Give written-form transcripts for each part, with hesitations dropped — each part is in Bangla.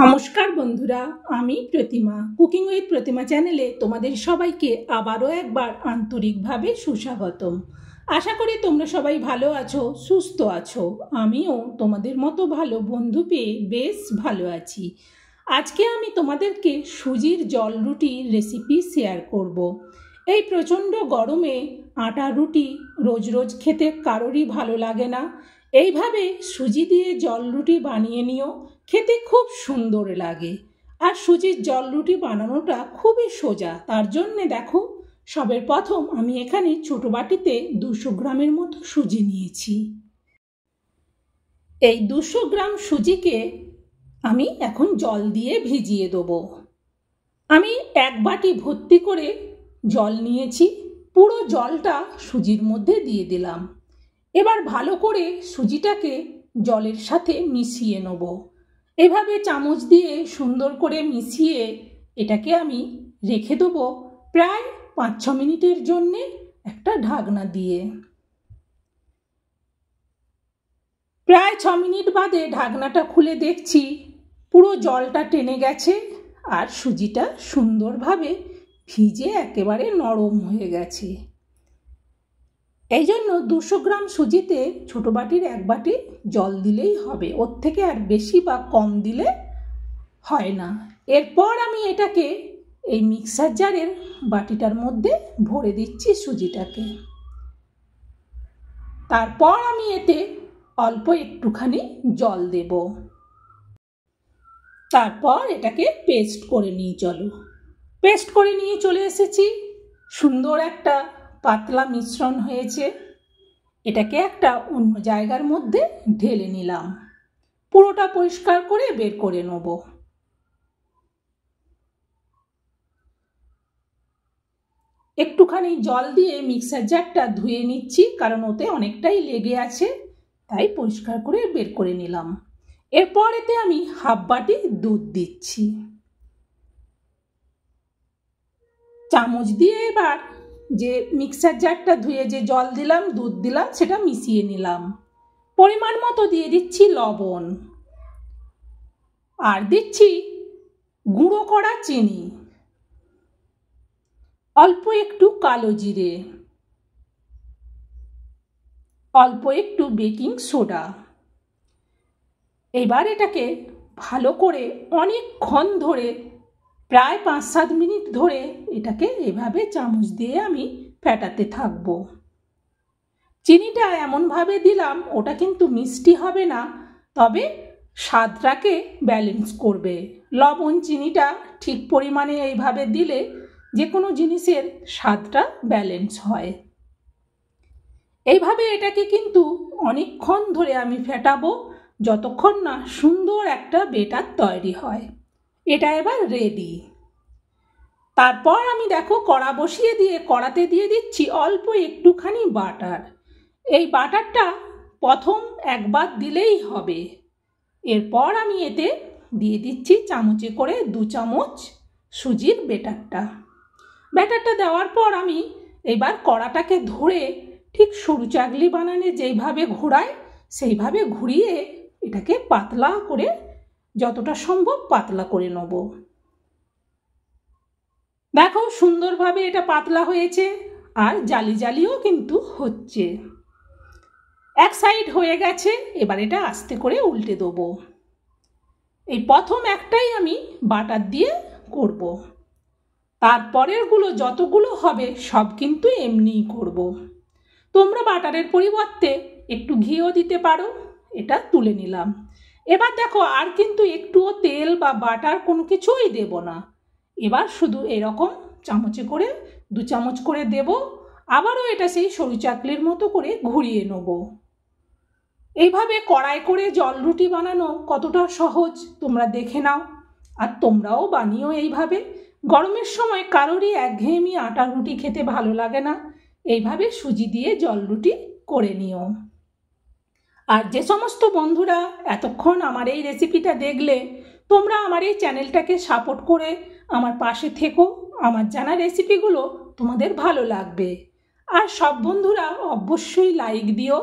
নমস্কার বন্ধুরা, আমি প্রতিমা কুকিং উইথ প্রতিমা চ্যানেলে তোমাদের সবাইকে আবারও একবার আন্তরিকভাবে সুস্বাগতম। আশা করি তোমরা সবাই ভালো আছো, সুস্থ আছো। আমিও তোমাদের মতো ভালো বন্ধু পেয়ে বেশ ভালো আছি। আজকে আমি তোমাদেরকে সুজির জল রুটির রেসিপি শেয়ার করব। এই প্রচণ্ড গরমে আটা রুটি রোজ রোজ খেতে কারোরই ভালো লাগে না। এইভাবে সুজি দিয়ে জল রুটি বানিয়ে নিও, খেতে খুব সুন্দর লাগে। আর সুজির জল রুটি বানানোটা খুবই সোজা। তার জন্যে দেখো, সবের প্রথম আমি এখানে ছোটো বাটিতে 200 গ্রামের মতো সুজি নিয়েছি। এই 200 গ্রাম সুজিকে আমি এখন জল দিয়ে ভিজিয়ে দেবো। আমি এক বাটি ভর্তি করে জল নিয়েছি, পুরো জলটা সুজির মধ্যে দিয়ে দিলাম। এবার ভালো করে সুজিটাকে জলের সাথে মিশিয়ে নেব। এভাবে চামচ দিয়ে সুন্দর করে মিশিয়ে এটাকে আমি রেখে দেবো প্রায় 5-6 মিনিটের জন্যে একটা ঢাকনা দিয়ে। প্রায় 6 মিনিট বাদে ঢাকনাটা খুলে দেখছি পুরো জলটা টেনে গেছে আর সুজিটা সুন্দরভাবে ভিজে একেবারে নরম হয়ে গেছে। এই জন্য 200 গ্রাম সুজিতে ছোটো বাটির 1 বাটি জল দিলেই হবে, ওর থেকে আর বেশি বা কম দিলে হয় না। এরপর আমি এটাকে এই মিক্সার জারের বাটিটার মধ্যে ভরে দিচ্ছি সুজিটাকে। তারপর আমি এতে অল্প একটুখানি জল দেব। তারপর এটাকে পেস্ট করে নিয়ে পেস্ট করে নিয়ে চলে এসেছি। সুন্দর একটা পাতলা মিশ্রণ হয়েছে। এটাকে একটা অন্য জায়গার মধ্যে ঢেলে নিলাম। পুরোটা পরিষ্কার করে বের করে নেব। একটুখানি জল দিয়ে মিক্সার জারটা ধুয়ে নিচ্ছি, কারণ ওতে অনেকটাই লেগে আছে, তাই পরিষ্কার করে বের করে নিলাম। এরপর এতে আমি 1/2 বাটি দুধ দিচ্ছি। চামচ দিয়ে এবার যে মিক্সার জারটা ধুয়ে যে জল দিলাম, দুধ দিলাম, সেটা মিশিয়ে নিলাম। পরিমাণ মতো দিয়ে দিচ্ছি লবণ, আর দিচ্ছি গুঁড়ো করা চিনি, অল্প একটু কালো জিরে, অল্প একটু বেকিং সোডা। এবার এটাকে ভালো করে অনেকক্ষণ ধরে, প্রায় 5-7 মিনিট ধরে এটাকে এভাবে চামচ দিয়ে আমি ফেটাতে থাকবো। চিনিটা এমনভাবে দিলাম, ওটা কিন্তু মিষ্টি হবে না, তবে স্বাদটাকে ব্যালেন্স করবে। লবণ চিনিটা ঠিক পরিমাণে এইভাবে দিলে যে কোনো জিনিসের স্বাদটা ব্যালেন্স হয়। এইভাবে এটাকে কিন্তু অনেকক্ষণ ধরে আমি ফেটাবো, যতক্ষণ না সুন্দর একটা বেটার তৈরি হয়। এটা এবার রেডি। তারপর আমি দেখো কড়া বসিয়ে দিয়ে কড়াতে দিয়ে দিচ্ছি অল্প একটুখানি বাটার। এই বাটারটা প্রথম একবার দিলেই হবে। এরপর আমি এতে দিয়ে দিচ্ছি চামচে করে 2 চামচ সুজির ব্যাটারটা দেওয়ার পর আমি এবার কড়াটাকে ধরে ঠিক সরু চাগলি বানানে যেইভাবে ঘোরাই সেইভাবে ঘুরিয়ে এটাকে পাতলা করে, যতটা সম্ভব পাতলা করে নেব। দেখো সুন্দরভাবে এটা পাতলা হয়েছে, আর জালি জালিও কিন্তু হচ্ছে। এক সাইড হয়ে গেছে, এবার এটা আস্তে করে উল্টে দেবো। এই প্রথম একটাই আমি বাটার দিয়ে করব, তারপরেরগুলো যতগুলো হবে সব কিন্তু এমনিই করব। তোমরা বাটারের পরিবর্তে একটু ঘিও দিতে পারো। এটা তুলে নিলাম। এবার দেখো আর কিন্তু একটুও তেল বা বাটার কোনো কিছুই দেব না। এবার শুধু এরকম চামচে করে 2 চামচ করে দেব। আবারও এটা সেই সরু চাকলির মতো করে ঘুরিয়ে নেব। এইভাবে কড়াই করে জল রুটি বানানো কতটা সহজ তোমরা দেখে নাও, আর তোমরাও বানিও এইভাবে। গরমের সময় কারোরই একঘেয়েমি আটা রুটি খেতে ভালো লাগে না, এইভাবে সুজি দিয়ে জল রুটি করে নিও। আর যে সমস্ত বন্ধুরা এতক্ষণ আমার এই রেসিপিটা দেখলে, তোমরা আমার এই চ্যানেলটাকে সাপোর্ট করে আমার পাশে থেকো। আমার জানা রেসিপিগুলো তোমাদের ভালো লাগবে। আর সব বন্ধুরা অবশ্যই লাইক দিও।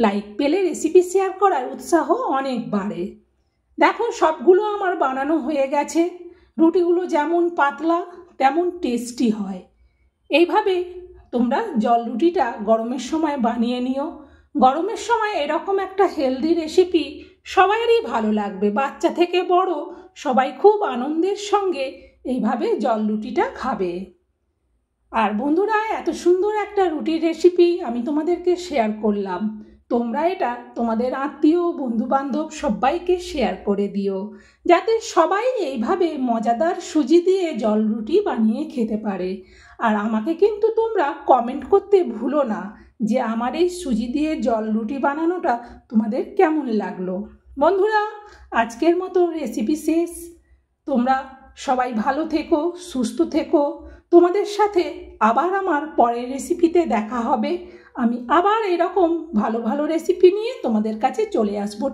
লাইক পেলে রেসিপি শেয়ার করার উৎসাহ অনেক বাড়ে। দেখো সবগুলো আমার বানানো হয়ে গেছে। রুটিগুলো যেমন পাতলা তেমন টেস্টি হয়। এইভাবে তোমরা জল রুটিটা গরমের সময় বানিয়ে নিও। গরমের সময় এরকম একটা হেলদি রেসিপি সবাইয়েরই ভালো লাগবে, বাচ্চা থেকে বড় সবাই খুব আনন্দের সঙ্গে এইভাবে জল রুটিটা খাবে। আর বন্ধুরা, এত সুন্দর একটা রুটির রেসিপি আমি তোমাদেরকে শেয়ার করলাম। তোমরা এটা তোমাদের আত্মীয় বন্ধুবান্ধব সবাইকে শেয়ার করে দিও, যাতে সবাই এইভাবে মজাদার সুজি দিয়ে জল রুটি বানিয়ে খেতে পারে। আর আমাকে কিন্তু তোমরা কমেন্ট করতে ভুলো না যে আমার এই সুজি দিয়ে জল রুটি বানানোটা তোমাদের কেমন লাগলো। বন্ধুরা, আজকের মতো রেসিপি শেষ। তোমরা সবাই ভালো থেকো, সুস্থ থেকো। তোমাদের সাথে আবার আমার পরের রেসিপিতে দেখা হবে। আমি আবার এরকম ভালো ভালো রেসিপি নিয়ে তোমাদের কাছে চলে আসবো।